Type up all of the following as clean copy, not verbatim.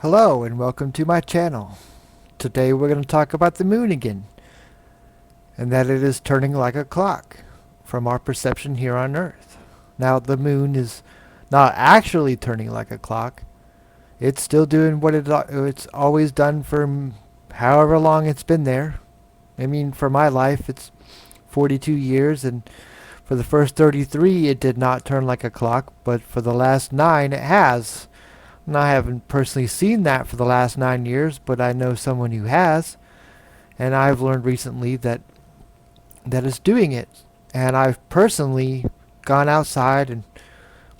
Hello and welcome to my channel. Today we're going to talk about the moon again, and that it is turning like a clock from our perception here on Earth. Now the moon is not actually turning like a clock. It's still doing what it's always done for however long it's been there. I mean, for my life it's 42 years, and for the first 33 it did not turn like a clock, but for the last 9 it has. And I haven't personally seen that for the last 9 years, but I know someone who has, and I've learned recently that is doing it. And I've personally gone outside and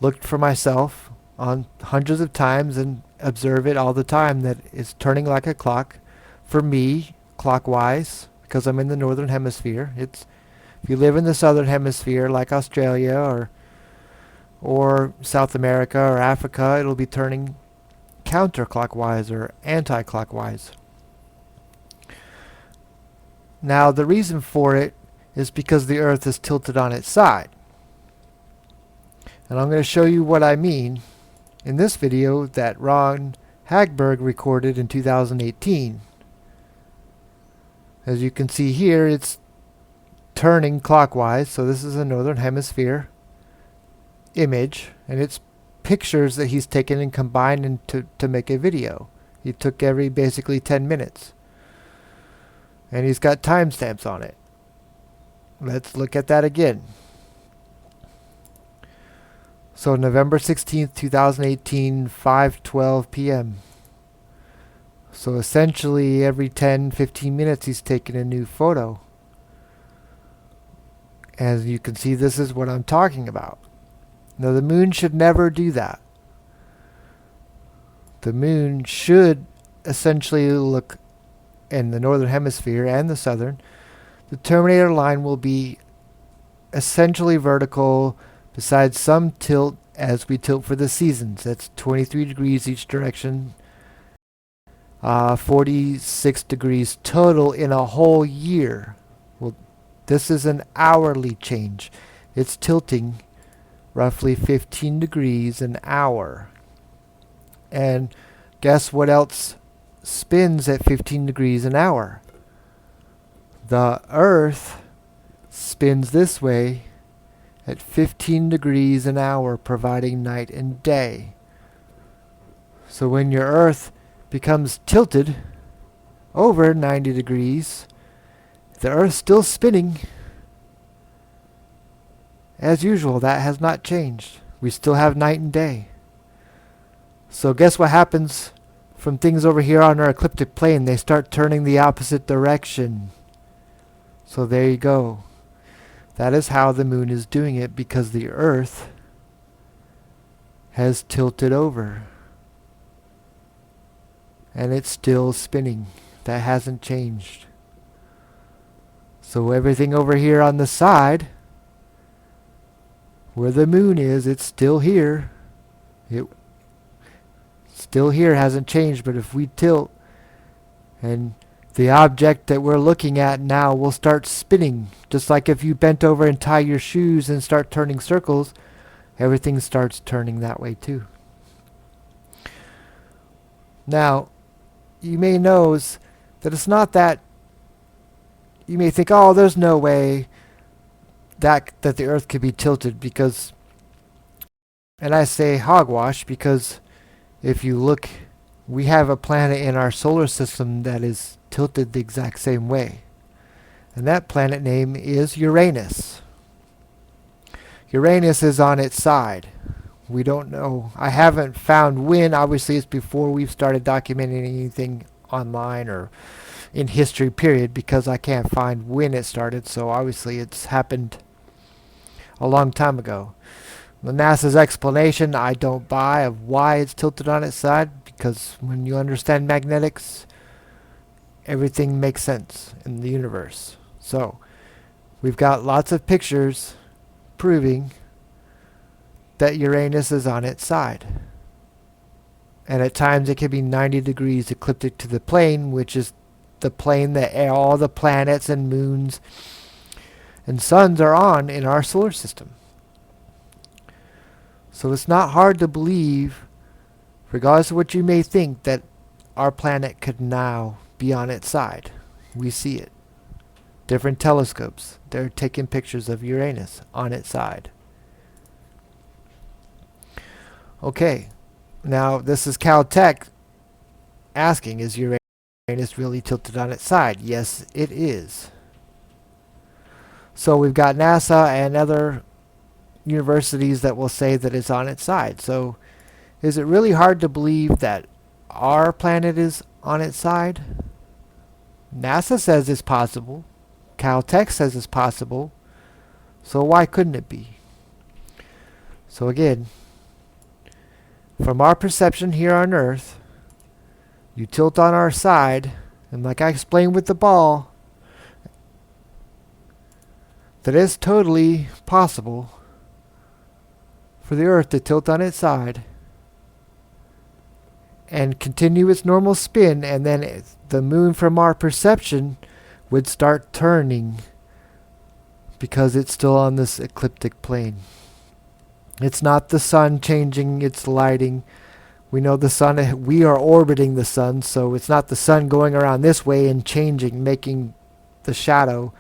looked for myself on hundreds of times and observe it all the time that it's turning like a clock for me, clockwise, because I'm in the northern hemisphere. It's if you live in the southern hemisphere like Australia or South America or Africa, it'll be turning counterclockwise or anti-clockwise. Now the reason for it is because the Earth is tilted on its side. And I'm going to show you what I mean in this video that Ron Hagberg recorded in 2018. As you can see here, it's turning clockwise, so this is a northern hemisphere image, and it's pictures that he's taken and combined to make a video. He took every basically 10 minutes. And he's got timestamps on it. Let's look at that again. So November 16th, 2018, 5:12 p.m. So essentially every 10-15 minutes he's taken a new photo. As you can see, this is what I'm talking about. Now the moon should never do that. The moon should essentially look in the northern hemisphere and the southern. The terminator line will be essentially vertical, besides some tilt as we tilt for the seasons. That's 23 degrees each direction. 46 degrees total in a whole year. Well, this is an hourly change. It's tilting roughly 15 degrees an hour. And guess what else spins at 15 degrees an hour? The Earth spins this way at 15 degrees an hour, providing night and day. So when your Earth becomes tilted over 90 degrees, the Earth's still spinning. As usual, that has not changed. We still have night and day. So guess what happens from things over here on our ecliptic plane? They start turning the opposite direction. So there you go. That is how the moon is doing it, because the Earth has tilted over. And it's still spinning. That hasn't changed. So everything over here on the side where the moon is, it's still here. It still here, hasn't changed. But if we tilt, and the object that we're looking at now will start spinning, just like if you bent over and tie your shoes and start turning circles, everything starts turning that way too. Now, you may notice that it's not that. You may think, oh, there's no way that the Earth could be tilted, because, and I say hogwash because if you look, we have a planet in our solar system that is tilted the exact same way, and that planet name is Uranus. Uranus is on its side. We don't know. I haven't found when. Obviously it's before we've started documenting anything online or in history period, because I can't find when it started, so obviously it's happened a long time ago. The NASA's explanation I don't buy of why it's tilted on its side, because when you understand magnetics, everything makes sense in the universe. So we've got lots of pictures proving that Uranus is on its side. And at times it can be 90 degrees ecliptic to the plane, which is the plane that all the planets and moons and suns are on in our solar system. So it's not hard to believe regardless of what you may think, that our planet could now be on its side. We see it. Different telescopes, they're taking pictures of Uranus on its side. Okay, now this is Caltech asking, is Uranus really tilted on its side? Yes, it is. So we've got NASA and other universities that will say that it's on its side. So is it really hard to believe that our planet is on its side? NASA says it's possible. Caltech says it's possible. So why couldn't it be? So again, from our perception here on Earth, you tilt on our side, and like I explained with the ball, that it's totally possible for the Earth to tilt on its side and continue its normal spin, and then the moon, from our perception, would start turning because it's still on this ecliptic plane. It's not the sun changing its lighting. We know the sun, we are orbiting the sun, so it's not the sun going around this way and changing, making the shadow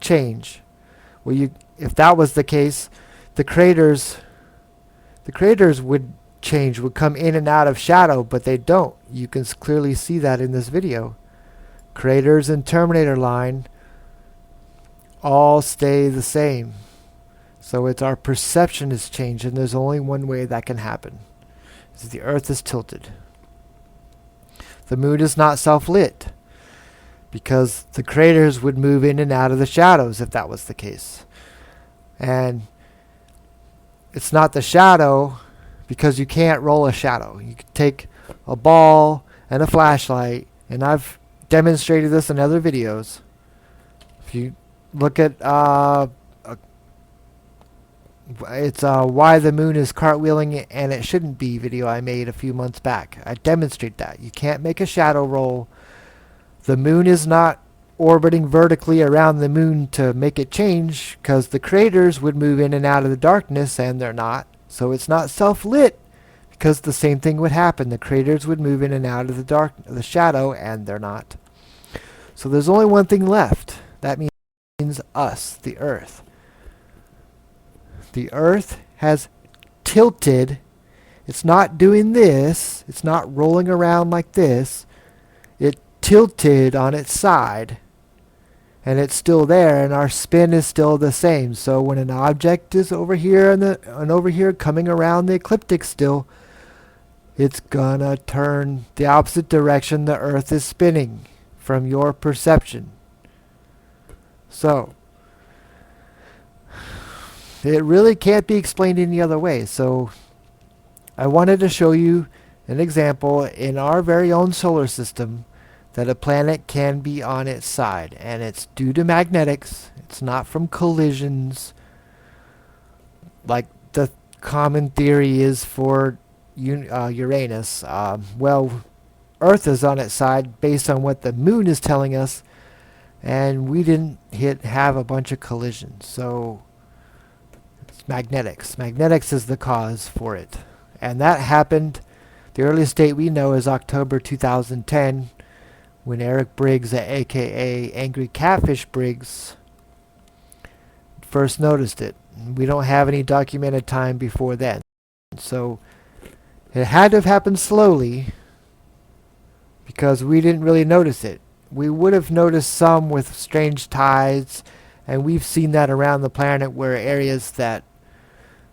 change. Well, if that was the case, the craters would change, would come in and out of shadow, but they don't. You can clearly see that in this video. Craters and terminator line all stay the same. So it's our perception has changed, and there's only one way that can happen. Is the Earth is tilted. The moon is not self-lit, because the craters would move in and out of the shadows if that was the case. And it's not the shadow, because you can't roll a shadow. You could take a ball and a flashlight, and I've demonstrated this in other videos. If you look at it's why the moon is cartwheeling and it shouldn't be video I made a few months back. I demonstrate that. You can't make a shadow roll. The moon is not orbiting vertically around the moon to make it change, because the craters would move in and out of the darkness, and they're not. So it's not self-lit, because the same thing would happen. The craters would move in and out of the shadow, and they're not. So there's only one thing left. That means us, the Earth. The Earth has tilted. It's not doing this. It's not rolling around like this. It tilted on its side, and it's still there, and our spin is still the same. So when an object is over here and over here coming around the ecliptic still, it's gonna turn the opposite direction the Earth is spinning from your perception. So it really can't be explained any other way. So I wanted to show you an example in our very own solar system that a planet can be on its side, and it's due to magnetics. It's not from collisions like the common theory is for Uranus. Well, Earth is on its side based on what the moon is telling us, and we didn't have a bunch of collisions. So it's magnetics. Magnetics is the cause for it, and that happened. The earliest date we know is October 2010, when Eric Briggs, aka Angry Catfish Briggs, first noticed it. We don't have any documented time before then. So it had to have happened slowly, because we didn't really notice it. We would have noticed some with strange tides, and we've seen that around the planet, where areas that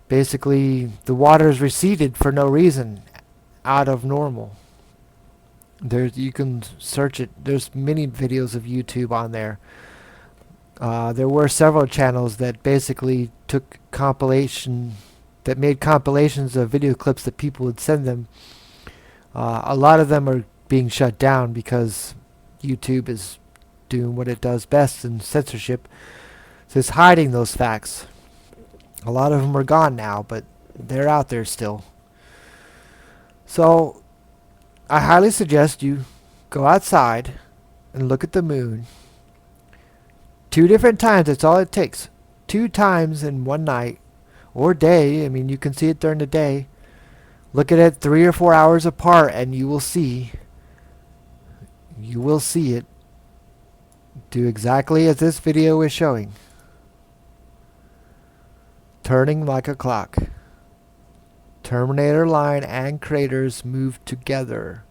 basically the water's receded for no reason, out of normal. You can search it. There's many videos of YouTube on there. There were several channels that basically took that made compilations of video clips that people would send them. A lot of them are being shut down because YouTube is doing what it does best in censorship. So it's hiding those facts. A lot of them are gone now, but they're out there still. So I highly suggest you go outside and look at the moon. 2 different times, that's all it takes. 2 times in one night or day. I mean, you can see it during the day. Look at it 3 or 4 hours apart and you will see it do exactly as this video is showing. Turning like a clock. Terminator line and craters move together.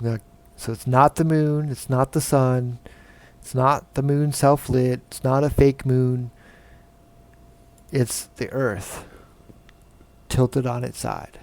Look, so it's not the moon, it's not the sun, it's not the moon self-lit, it's not a fake moon. It's the Earth tilted on its side.